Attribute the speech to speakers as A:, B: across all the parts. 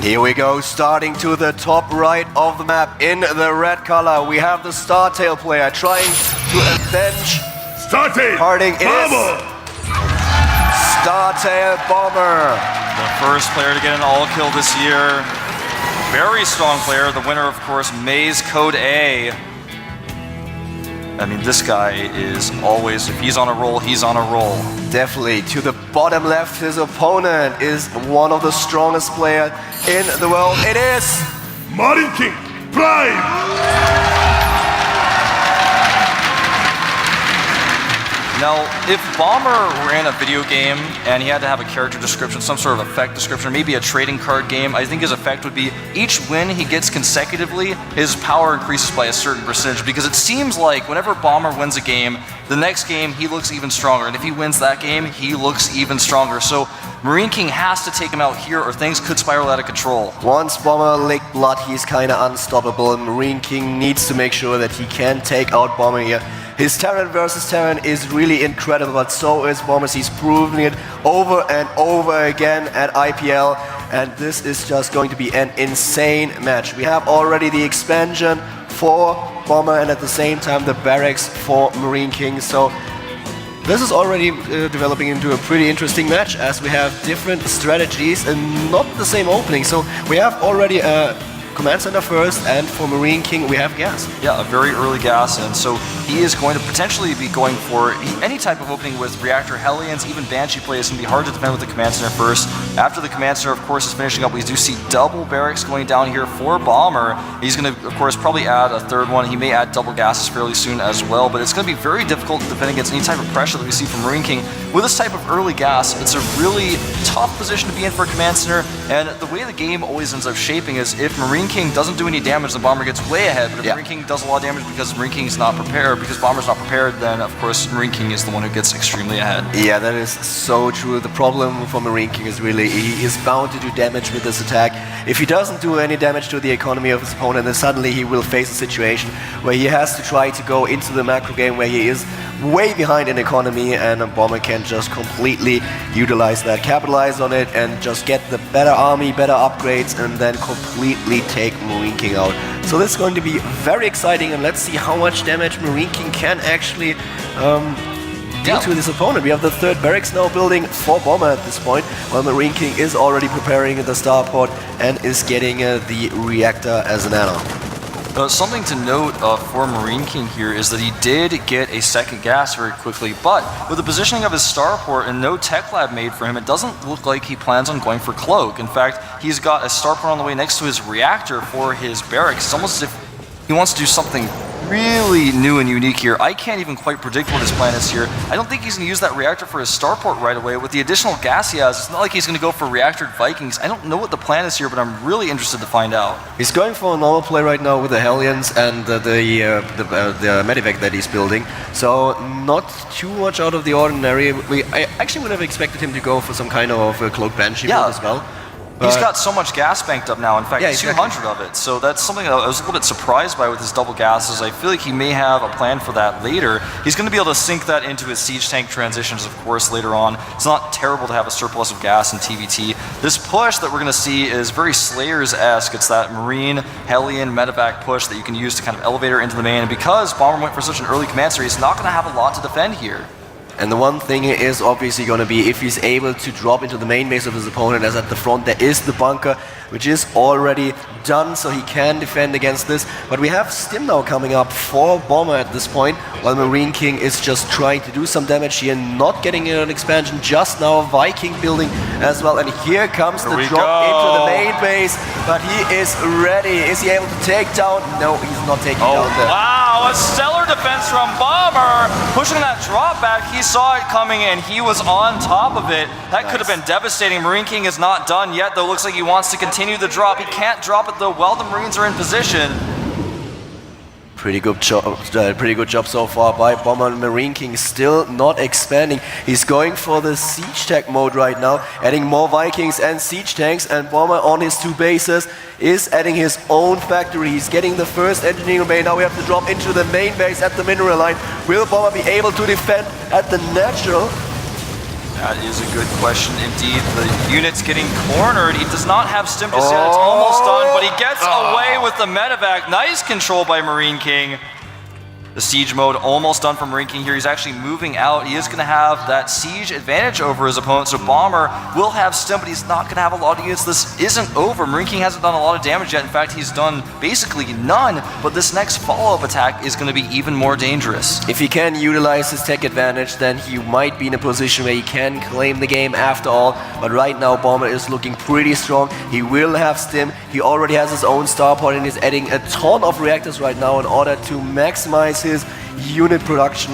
A: And here we go, starting to the top right of the map in the red color. We have the StarTale player trying to avenge
B: StarTale
A: Harding. It is StarTale Bomber.
C: The first player to get an all kill this year. Very strong player. The winner, of course, Maze Code A. I mean, this guy is always, if he's on a roll, he's on a roll.
A: Definitely. To the bottom left, his opponent is one of the strongest players in the world. It is
B: Marine King Prime.
C: Now, if Bomber were in a video game and he had to have a character description, some sort of effect description, maybe a trading card game, I think his effect would be each win he gets consecutively, his power increases by a certain percentage, because it seems like whenever Bomber wins a game, the next game he looks even stronger, and if he wins that game, he looks even stronger. So Marine King has to take him out here or things could spiral out of control.
A: Once Bomber licked blood, he's kind of unstoppable, and Marine King needs to make sure that he can take out Bomber here. His Terran versus Terran is really incredible, but so is Bomber. He's proven it over and over again at IPL, and this is just going to be an insane match. We have already the expansion for Bomber and at the same time the barracks for Marine King. So this is already developing into a pretty interesting match, as we have different strategies and not the same opening. So we have already a command center first, and for Marine King we have gas.
C: Yeah, a very early gas, and so he is going to potentially be going for any type of opening with Reactor Hellions, even Banshee play is going to be hard to defend with the command center first. After the command center, of course, is finishing up, we do see double barracks going down here for Bomber. He's going to, of course, probably add a third one. He may add double gases fairly soon as well, but it's going to be very difficult to defend against any type of pressure that we see from Marine King. With this type of early gas, it's a really tough position to be in for a command center, and the way the game always ends up shaping is if Marine King doesn't do any damage, the Bomber gets way ahead, but if Marine King does a lot of damage because Marine King's not prepared, because Bomber's not prepared, then of course Marine King is the one who gets extremely ahead.
A: Yeah, that is so true. The problem for Marine King is really he is bound to do damage with this attack. If he doesn't do any damage to the economy of his opponent, then suddenly he will face a situation where he has to try to go into the macro game where he is way behind in economy, and a Bomber can just completely utilize that, capitalize on it, and just get the better army, better upgrades, and then completely take Marine King out. So this is going to be very exciting, and let's see how much damage Marine King can actually deal to this opponent. We have the third barracks now building for Bomber at this point, while Marine King is already preparing the starport and is getting the reactor as an add-on.
C: Something to note for Marine King here is that he did get a second gas very quickly, but with the positioning of his starport and no tech lab made for him, it doesn't look like he plans on going for cloak. In fact, he's got a starport on the way next to his reactor for his barracks. It's almost as if he wants to do something really new and unique here. I can't even quite predict what his plan is here. I don't think he's going to use that reactor for his starport right away. With the additional gas he has, it's not like he's going to go for reactored Vikings. I don't know what the plan is here, but I'm really interested to find out.
A: He's going for a normal play right now with the Hellions and the Medivac that he's building. So not too much out of the ordinary. I actually would have expected him to go for some kind of cloak Banshee build as well.
C: He's got so much gas banked up now, in fact,
A: exactly.
C: 200 of it. So that's something that I was a little bit surprised by with his double gases. I feel like he may have a plan for that later. He's going to be able to sink that into his siege tank transitions, of course, later on. It's not terrible to have a surplus of gas in TVT. This push that we're going to see is very Slayers-esque. It's that Marine, Hellion, Medevac push that you can use to kind of elevate her into the main. And because Bomber went for such an early command center, he's not going to have a lot to defend here.
A: And the one thing is obviously going to be if he's able to drop into the main base of his opponent, as at the front there is the bunker, which is already done, so he can defend against this. But we have Stim now coming up for Bomber at this point, while Marine King is just trying to do some damage here, not getting an expansion, just now Viking building as well. And here comes the drop into the main base, but he is ready. Is he able to take down? No, he's not taking down there.
C: Wow, a stellar defense from Bomber, pushing that drop back. He saw it coming and he was on top of it. That could have been devastating. Marine King is not done yet, though. Looks like he wants to continue the drop. He can't drop it though while the Marines are in position.
A: Pretty good job so far by Bomber. Marine King still not expanding. He's going for the siege tech mode right now, adding more Vikings and siege tanks, and Bomber on his two bases is adding his own factory. He's getting the first engineering bay. Now we have to drop into the main base at the mineral line. Will Bomber be able to defend at the natural?
C: That is a good question indeed. The unit's getting cornered. He does not have stim just yet. It's almost done, but he gets away with the medevac. Nice control by Marine King. The siege mode almost done for Marine King here. He's actually moving out. He is going to have that siege advantage over his opponent, so Bomber will have stim, but he's not going to have a lot of units. This isn't over. Marine King hasn't done a lot of damage yet. In fact, he's done basically none, but this next follow-up attack is going to be even more dangerous.
A: If he can utilize his tech advantage, then he might be in a position where he can claim the game after all, but right now Bomber is looking pretty strong. He will have stim. He already has his own star point and is adding a ton of reactors right now in order to maximize his unit production.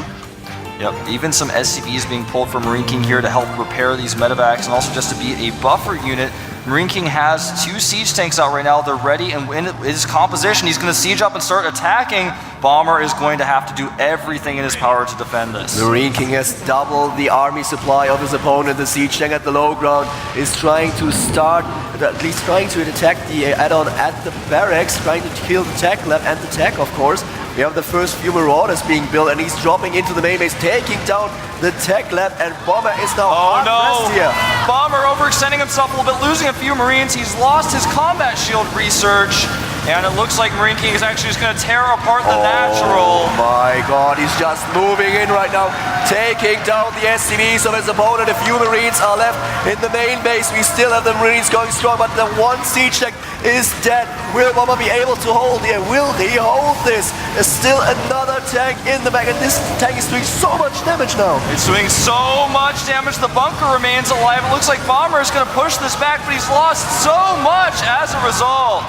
C: Yep, even some SCVs being pulled from Marine King here to help repair these medevacs and also just to be a buffer unit. Marine King has 2 siege tanks out right now. They're ready, and in his composition, he's going to siege up and start attacking. Bomber is going to have to do everything in his power to defend this.
A: Marine King has doubled the army supply of his opponent. The siege tank at the low ground is trying to start, at least trying to attack the add-on at the barracks, trying to kill the tech lab and the tech, of course. We have the first few marauders being built, and he's dropping into the main base, taking down the tech lab, and Bomber is now hard-pressed here.
C: Bomber overextending himself a little bit, losing a few Marines. He's lost his combat shield research, and it looks like Marine King is actually just going to tear apart the natural.
A: Oh my god, he's just moving in right now, taking down the SCVs of his opponent. A few Marines are left in the main base. We still have the Marines going strong, but the one siege tank is dead. Will Bomber be able to hold here? Will he hold this? There's still another tank in the back, and this tank is doing so much damage now.
C: It's doing so much damage. The bunker remains alive. It looks like Bomber is going to push this back, but he's lost so much as a result.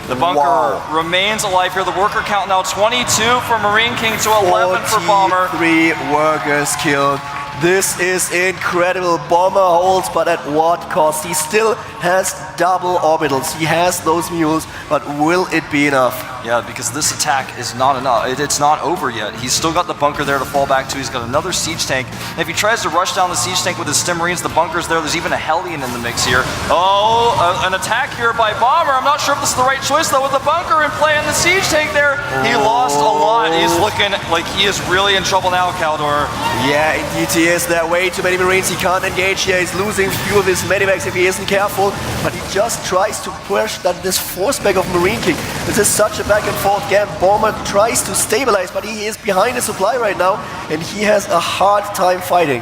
C: The bunker remains alive here. The worker count now 22 for Marine King to 11 for Bomber.
A: 3 workers killed. This is incredible. Bomber holds, but at what cost? He still has double orbitals. He has those mules, but will it be enough?
C: Yeah, because this attack is not enough. It's not over yet. He's still got the bunker there to fall back to. He's got another siege tank. And if he tries to rush down the siege tank with his stim marines, the bunker's there. There's even a Hellion in the mix here. Oh, an attack here by Bomber. I'm not sure if this is the right choice, though, with the bunker in play and the siege tank there. He lost a lot. He's looking like he is really in trouble now, Kaldor.
A: Yeah, indeed he is. There are way too many Marines. He can't engage here. He's losing a few of his medivacs if he isn't careful. But he just tries to push this force back of Marine King. This is such a back and forth game. Bomber tries to stabilize, but he is behind the supply right now, and he has a hard time fighting.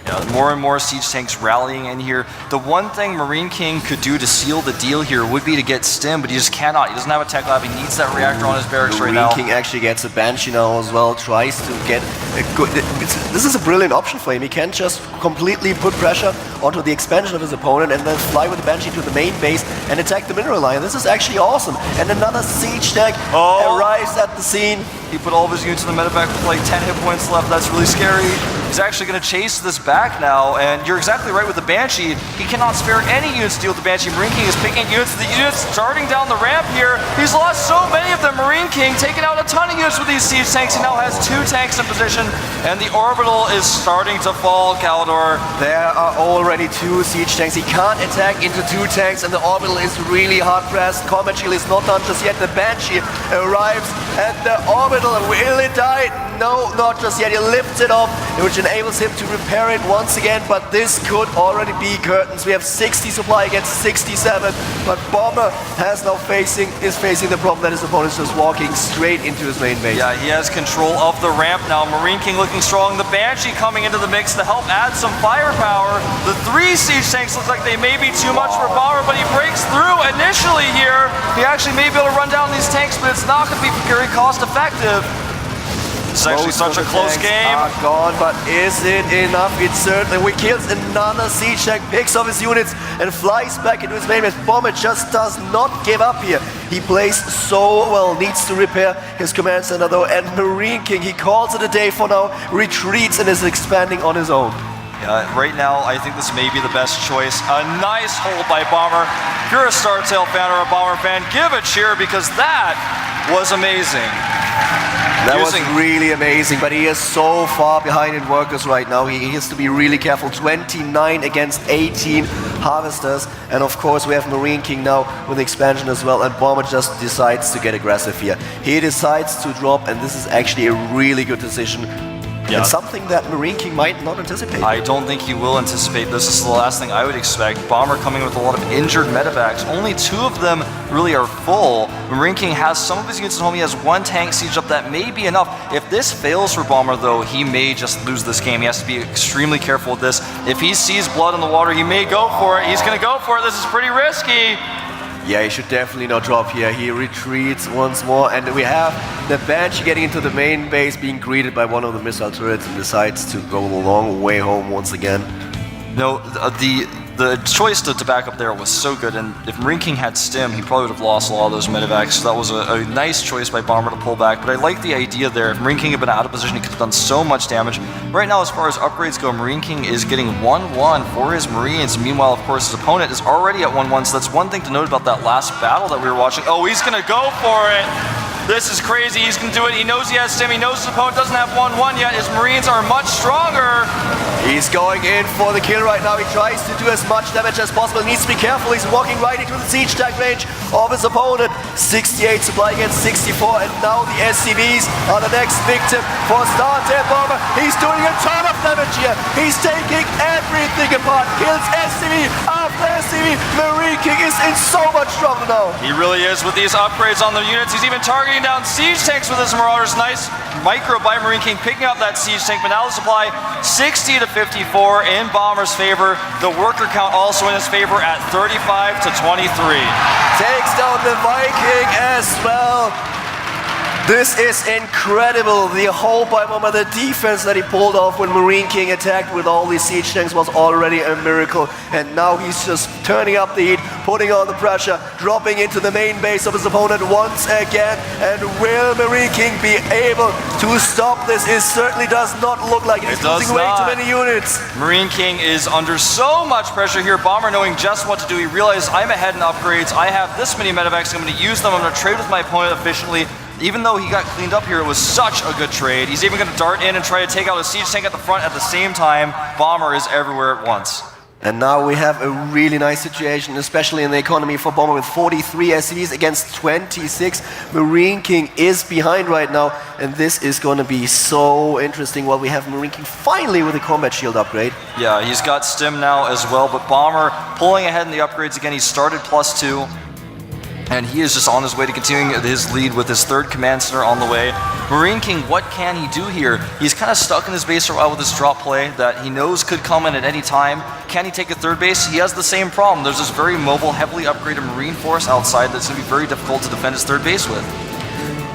C: Yeah, more and more siege tanks rallying in here. The one thing Marine King could do to seal the deal here would be to get stim, but he just cannot. He doesn't have a tech lab. He needs that reactor on his barracks right now.
A: Marine King actually gets a Banshee now as well, tries to get a good... This is a brilliant option for him. He can just completely put pressure onto the expansion of his opponent and then fly with the Banshee to the main base and attack the mineral line. This is actually awesome. And another siege tank arrives at the scene.
C: He put all of his units in the medevac with like 10 hit points left. That's really scary. He's actually going to chase this back now, and you're exactly right with the Banshee. He cannot spare any units to deal with the Banshee. Marine King is picking units. The units starting down the ramp here. He's lost so many of them. Marine King taking out a ton of units with these siege tanks. He now has 2 tanks in position, and the orbital is starting to fall, Kaldor.
A: There are already 2 siege tanks. He can't attack into 2 tanks, and the orbital is really hard pressed. Combat shield is not done just yet. The Banshee arrives, and the orbital, will it die? No, not just yet. He lifts it off, which enables him to repair it once again, but this could already be curtains. We have 60 supply against 67, but Bomber is facing the problem that his opponent is just walking straight into his main base.
C: Yeah, he has control of the ramp now. Marine King looking strong. The Banshee coming into the mix to help add some firepower. The 3 siege tanks look like they may be too much for Bomber, but he breaks through initially here. He actually may be able to run down these tanks, but it's not going to be very cost effective. It's actually such a close game.
A: Are gone, but is it enough? It certainly kills another siege tank, picks off his units, and flies back into his main base. Bomber just does not give up here. He plays so well, needs to repair his command center though, and Marine King, he calls it a day for now, retreats and is expanding on his own.
C: Yeah, right now, I think this may be the best choice. A nice hold by Bomber. If you're a StarTale fan or a Bomber fan, give a cheer because that was amazing.
A: That was really amazing, but he is so far behind in workers right now. He has to be really careful. 29 against 18 harvesters. And of course we have Marine King now with the expansion as well. And Bomber just decides to get aggressive here. He decides to drop, and this is actually a really good decision. And something that Marine King might not anticipate.
C: I don't think he will anticipate this. This is the last thing I would expect. Bomber coming with a lot of injured medevacs. Only 2 of them really are full. Marine King has some of his units at home. He has 1 tank siege up. That may be enough. If this fails for Bomber, though, he may just lose this game. He has to be extremely careful with this. If he sees blood in the water, he may go for it. He's going to go for it. This is pretty risky.
A: Yeah, he should definitely not drop here. He retreats once more, and we have the Banshee getting into the main base, being greeted by one of the missile turrets, and decides to go the long way home once again.
C: No, the choice to back up there was so good, and if Marine King had Stim, he probably would have lost a lot of those medevacs, so that was a nice choice by Bomber to pull back, but I like the idea there. If Marine King had been out of position, he could have done so much damage. Right now, as far as upgrades go, Marine King is getting 1-1 for his Marines. Meanwhile, of course, his opponent is already at 1-1, so that's one thing to note about that last battle that we were watching. Oh, he's gonna go for it! This is crazy, he's gonna do it. He knows he has Stim, he knows his opponent doesn't have 1-1 yet. His Marines are much stronger.
A: He's going in for the kill right now. He tries to do as much damage as possible. He needs to be careful. He's walking right into the siege tank range of his opponent. 68 supply against 64, and now the SCVs are the next victim for StarTale Bomber. He's doing a ton of damage here. He's taking everything apart. Kills SCV after SCV. Marine King is in so much trouble now.
C: He really is with these upgrades on the units. He's even targeting down siege tanks with his Marauders. Nice micro by Marine King picking up that siege tank, but now the supply 60 to 54 in Bomber's favor. The worker count also in his favor at 35 to 23.
A: Takes down the Viking as well. This is incredible. The whole by Bomber, the defense that he pulled off when Marine King attacked with all these siege tanks was already a miracle. And now he's just turning up the heat, putting on the pressure, dropping into the main base of his opponent once again. And will Marine King be able to stop this? It certainly does not look like it. He's losing way too many units.
C: Marine King is under so much pressure here. Bomber knowing just what to do. He realized I'm ahead in upgrades. I have this many medevacs. I'm going to use them. I'm going to trade with my opponent efficiently. Even though he got cleaned up here, it was such a good trade. He's even going to dart in and try to take out a siege tank at the front at the same time. Bomber is everywhere at once.
A: And now we have a really nice situation, especially in the economy for Bomber with 43 SCVs against 26. Marine King is behind right now, and this is going to be so interesting while we have Marine King finally with a combat shield upgrade.
C: Yeah, he's got Stim now as well, but Bomber pulling ahead in the upgrades again. He started +2. And he is just on his way to continuing his lead with his 3rd command center on the way. Marine King, what can he do here? He's kind of stuck in his base for a while with this drop play that he knows could come in at any time. Can he take a 3rd base? He has the same problem. There's this very mobile, heavily upgraded Marine force outside that's going to be very difficult to defend his 3rd base with.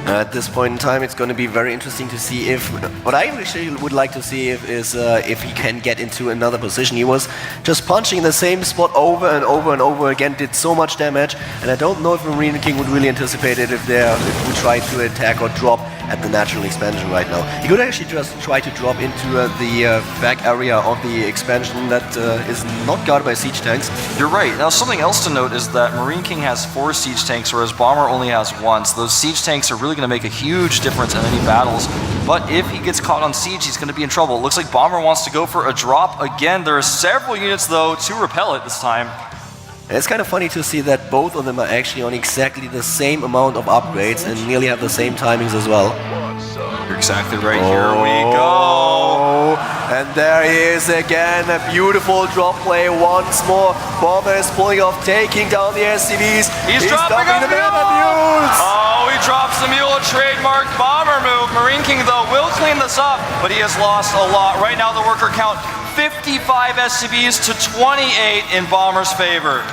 A: At this point in time, it's going to be very interesting to see if... What I actually would like to see is if he can get into another position. He was just punching the same spot over and over and over again, did so much damage, and I don't know if Marine King would really anticipate it if we try to attack or drop at the natural expansion right now. He could actually just try to drop into the back area of the expansion that is not guarded by siege tanks.
C: You're right. Now, something else to note is that Marine King has 4 siege tanks, whereas Bomber only has 1. So those siege tanks are really going to make a huge difference in any battles. But if he gets caught on siege, he's going to be in trouble. It looks like Bomber wants to go for a drop again. There are several units, though, to repel it this time.
A: And it's kind of funny to see that both of them are actually on exactly the same amount of upgrades and nearly have the same timings as well.
C: You're exactly right. Here we go.
A: And there he is again, a beautiful drop play once more. Bomber is pulling off, taking down the SCVs.
C: He's dropping a mule! Oh, he drops the mule, a trademark Bomber move. Marine King, though, will clean this up, but he has lost a lot. Right now, the worker count 55 SCVs to 28 in Bomber's favor.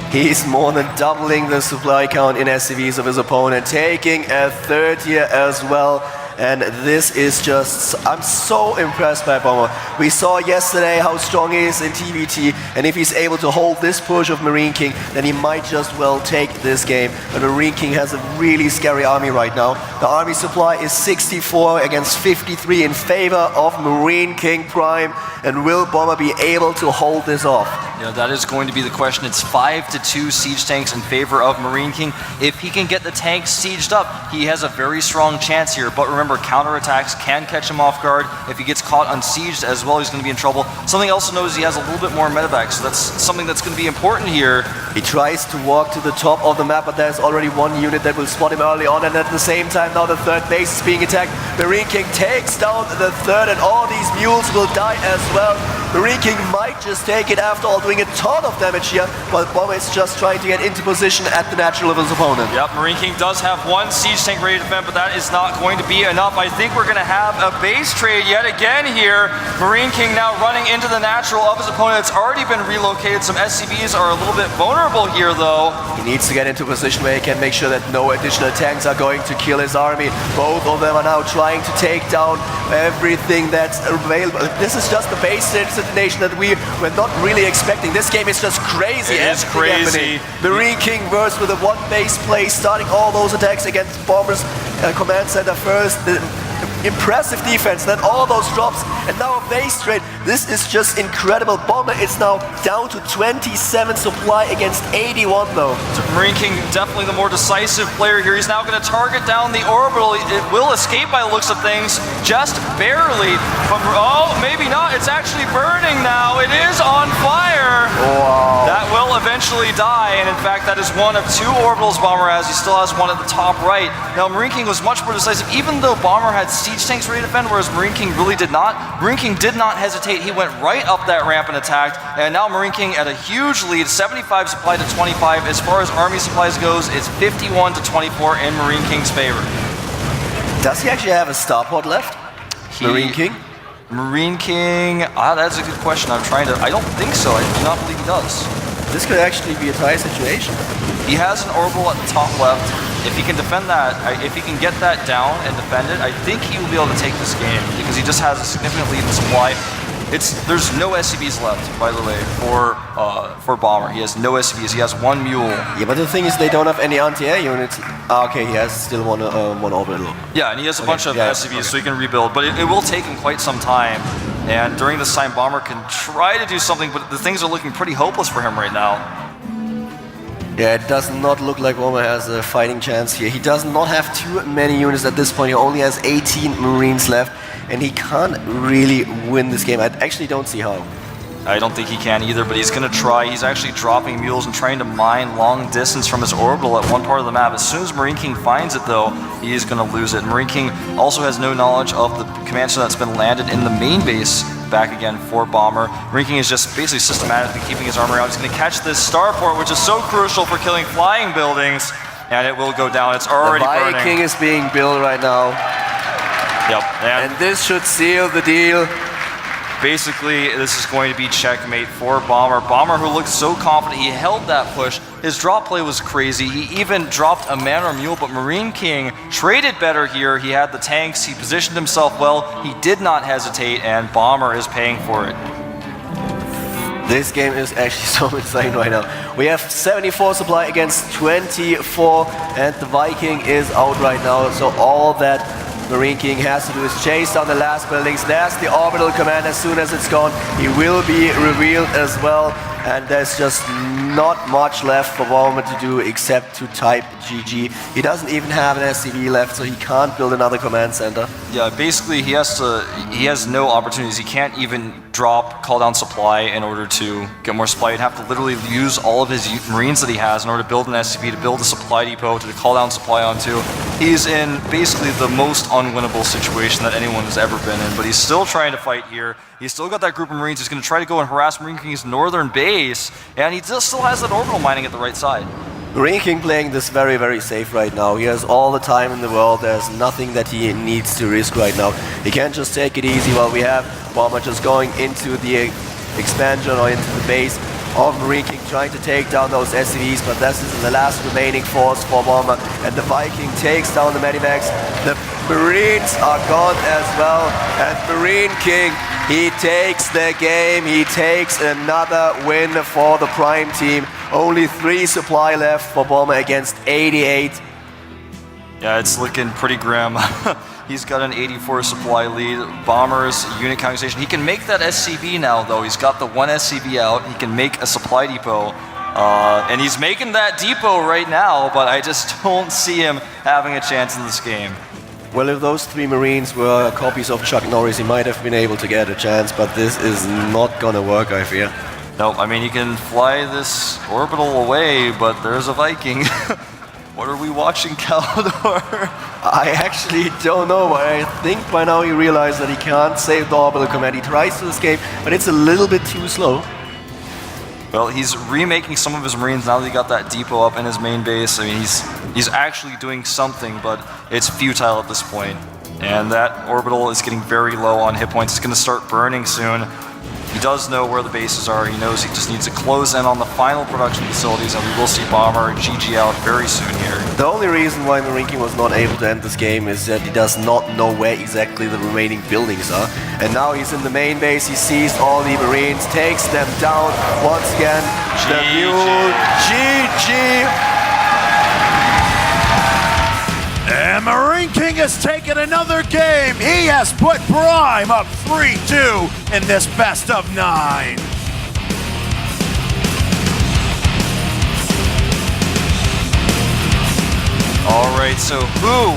A: He's more than doubling the supply count in SCVs of his opponent, taking a 3rd here as well. And this is just, I'm so impressed by Bomber. We saw yesterday how strong he is in TVT, and if he's able to hold this push of Marine King, then he might just well take this game. But Marine King has a really scary army right now. The army supply is 64 against 53 in favor of Marine King Prime, and will Bomber be able to hold this off?
C: Yeah, that is going to be the question. It's 5-2 siege tanks in favor of Marine King. If he can get the tanks sieged up, he has a very strong chance here. But remember, remember, counterattacks can catch him off guard. If he gets caught unsieged as well, he's going to be in trouble. Something else to note is he has a little bit more medevac, so that's something that's going to be important here.
A: He tries to walk to the top of the map, but there's already one unit that will spot him early on, and at the same time now the third base is being attacked. Marine King takes down the third, and all these mules will die as well. Marine King might just take it after all, doing a ton of damage here, while Bomber is just trying to get into position at the natural of his opponent.
C: Yep, Marine King does have one siege tank ready to defend, but that is not going to be enough. I think we're going to have a base trade yet again here. Marine King now running into the natural of his opponent. It's already been relocated. Some SCVs are a little bit vulnerable here, though.
A: He needs to get into a position where he can make sure that no additional tanks are going to kill his army. Both of them are now trying to take down everything that's available. This is just the base destination that we were not really expecting. This game is just crazy.
C: It is crazy.
A: Marine King versus with a one base play, starting all those attacks against Bomber's command center first. Impressive defense, then all those drops, and now a base trade. This is just incredible. Bomber is now down to 27 supply against 81 though.
C: So Marine King definitely the more decisive player here. He's now going to target down the orbital. It will escape by the looks of things, just barely. But oh, maybe not. It's actually burning now. It is on fire.
A: Wow.
C: That will eventually die, and in fact that is one of two orbitals Bomber has. He still has one at the top right. Now Marine King was much more decisive, even though Bomber had siege tanks ready to defend, whereas Marine King really did not. Marine King did not hesitate. He went right up that ramp and attacked, and now Marine King at a huge lead, 75 supply to 25. As far as army supplies goes, it's 51 to 24 in Marine King's favor.
A: Does he actually have a starport left? Marine King?
C: Marine King, that's a good question. I don't think so. I do not believe he does.
A: This could actually be a tie situation.
C: He has an orbital at the top left. If he can defend that, if he can get that down and defend it, I think he will be able to take this game because he just has a significant lead in supply. There's no SCVs left, by the way, for Bomber. He has no SCVs. He has one mule.
A: Yeah, but the thing is, they don't have any anti-air units. Okay, he has still one orbital.
C: Yeah, and he has a bunch of SCVs, so he can rebuild. But it will take him quite some time. And during this time, Bomber can try to do something, but the things are looking pretty hopeless for him right now.
A: Yeah, it does not look like Bomber has a fighting chance here. He does not have too many units at this point. He only has 18 Marines left, and he can't really win this game. I actually don't see how.
C: I don't think he can either, but he's going to try. He's actually dropping mules and trying to mine long distance from his orbital at one part of the map. As soon as Marine King finds it, though, he is going to lose it. Marine King also has no knowledge of the command center that's been landed in the main base back again for Bomber. Marine King is just basically systematically keeping his armor out. He's going to catch this starport, which is so crucial for killing flying buildings, and it will go down. It's already burning.
A: The Viking is being built right now.
C: Yep.
A: And this should seal the deal.
C: Basically, this is going to be checkmate for Bomber. Bomber, who looked so confident, he held that push. His drop play was crazy. He even dropped a man or mule, but Marine King traded better here. He had the tanks. He positioned himself well. He did not hesitate, and Bomber is paying for it.
A: This game is actually so insane right now. We have 74 supply against 24, and the Viking is out right now. So all that Marine King has to do is chase down the last buildings. There's the orbital command. As soon as it's gone, he will be revealed as well. And there's just not much left for Bomber to do except to type GG. He doesn't even have an SCV left, so he can't build another command center.
C: Yeah, basically he has no opportunities. He can't even call down supply in order to get more supply. He'd have to literally use all of his Marines that he has in order to build an SCV, to build a supply depot, to call down supply onto. He's in basically the most unwinnable situation that anyone has ever been in, but he's still trying to fight here. He's still got that group of Marines. He's going to try to go and harass Marine King's northern base, and he still has that orbital mining at the right side.
A: Marine King playing this very, very safe right now. He has all the time in the world. There's nothing that he needs to risk right now. He can't just take it easy while we have Bomber just going into the expansion or into the base of Marine King, trying to take down those SCVs, but this is the last remaining force for Bomber, and the Viking takes down the medivacs. The Marines are gone as well, and Marine King, he takes the game. He takes another win for the Prime team. Only 3 supply left for Bomber against 88.
C: Yeah, it's looking pretty grim. He's got an 84 supply lead. Bomber's unit counting station. He can make that SCV now, though. He's got the 1 SCV out. He can make a supply depot. And he's making that depot right now, but I just don't see him having a chance in this game.
A: Well, if those 3 Marines were copies of Chuck Norris, he might have been able to get a chance, but this is not gonna work, I fear.
C: Nope, I mean, you can fly this orbital away, but there's a Viking. What are we watching, Caldor?
A: I actually don't know, but I think by now he realized that he can't save the orbital command. He tries to escape, but it's a little bit too slow.
C: Well, he's remaking some of his Marines now that he got that depot up in his main base. I mean, he's actually doing something, but it's futile at this point. And that orbital is getting very low on hit points. It's going to start burning soon. He does know where the bases are. He knows he just needs to close in on the final production facilities, and we will see Bomber GG out very soon here.
A: The only reason why Marine King was not able to end this game is that he does not know where exactly the remaining buildings are. And now he's in the main base, he sees all the Marines, takes them down once again. The mule, GG!
D: And Marine King has taken another game. He has put Prime up 3-2 in this best of 9.
C: All right, so who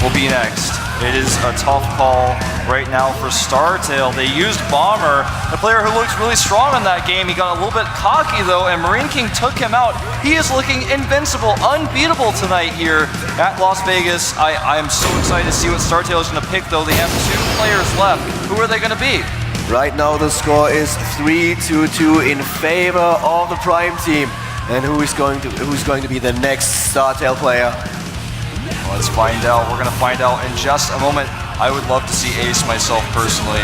C: will be next? It is a tough call right now for StarTale. They used Bomber, a player who looked really strong in that game. He got a little bit cocky though, and Marine King took him out. He is looking invincible, unbeatable tonight here at Las Vegas. I am so excited to see what StarTale is going to pick though. They have 2 players left. Who are they going to be? Right
A: now the score is 3-2 in favor of the Prime team. And who's going to be the next StarTale player?
C: Let's find out. We're going to find out in just a moment. I would love to see Ace myself personally.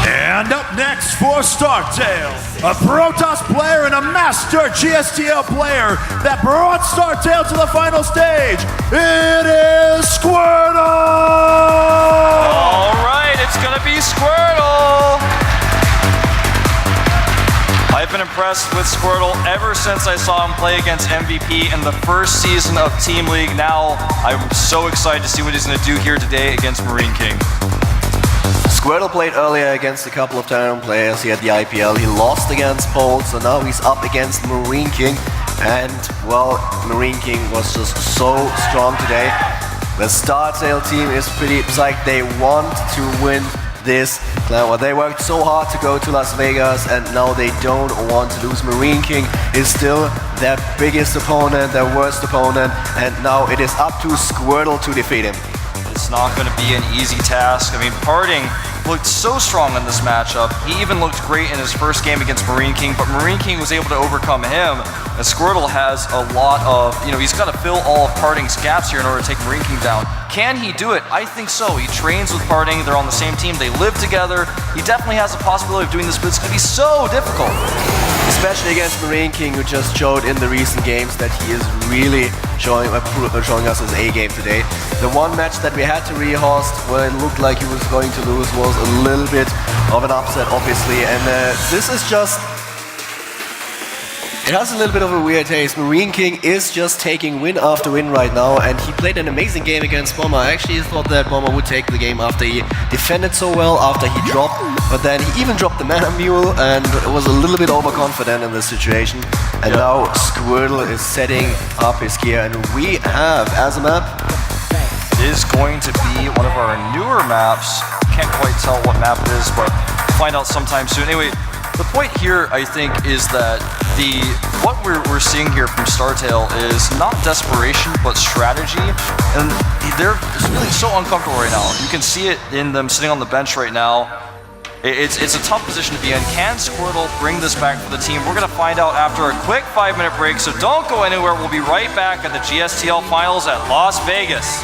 D: And up next for StarTale, a Protoss player and a master GSTL player that brought StarTale to the final stage. It is Squirtle!
C: All right, it's going to be Squirtle! I've been impressed with Squirtle ever since I saw him play against MVP in the first season of Team League. Now, I'm so excited to see what he's going to do here today against Marine King.
A: Squirtle played earlier against a couple of Terran players here at the IPL. He lost against Pole, so now he's up against Marine King. And, well, Marine King was just so strong today. The StarTale team is pretty psyched. They want to win this clan war. They worked so hard to go to Las Vegas, and now they don't want to lose. Marine King is still their biggest opponent, their worst opponent, and now it is up to Squirtle to defeat him.
C: It's not going to be an easy task. I mean, Parting looked so strong in this matchup. He even looked great in his first game against Marine King, but Marine King was able to overcome him. And Squirtle has a lot of, he's got to fill all of Parting's gaps here in order to take Marine King down. Can he do it? I think so. He trains with Parting. They're on the same team. They live together. He definitely has a possibility of doing this, but it's going to be so difficult.
A: Especially against Marine King, who just showed in the recent games that he is really showing us his A game today. The one match that we had to rehost where it looked like he was going to lose was a little bit of an upset, obviously, and this is just... It has a little bit of a weird taste. Marine King is just taking win after win right now, and he played an amazing game against Bomber. I actually thought that Bomber would take the game after he defended so well, after he dropped, but then he even dropped the Mana Mule and was a little bit overconfident in this situation. And now Squirtle is setting up his gear, and we have, as a map,
C: is going to be one of our newer maps. Can't quite tell what map it is, but we'll find out sometime soon. Anyway, the point here, I think, is that what we're seeing here from StarTale is not desperation, but strategy. And they're really so uncomfortable right now. You can see it in them sitting on the bench right now. It's a tough position to be in. Can Squirtle bring this back for the team? We're going to find out after a quick 5-minute break, so don't go anywhere. We'll be right back at the GSTL Finals at Las Vegas.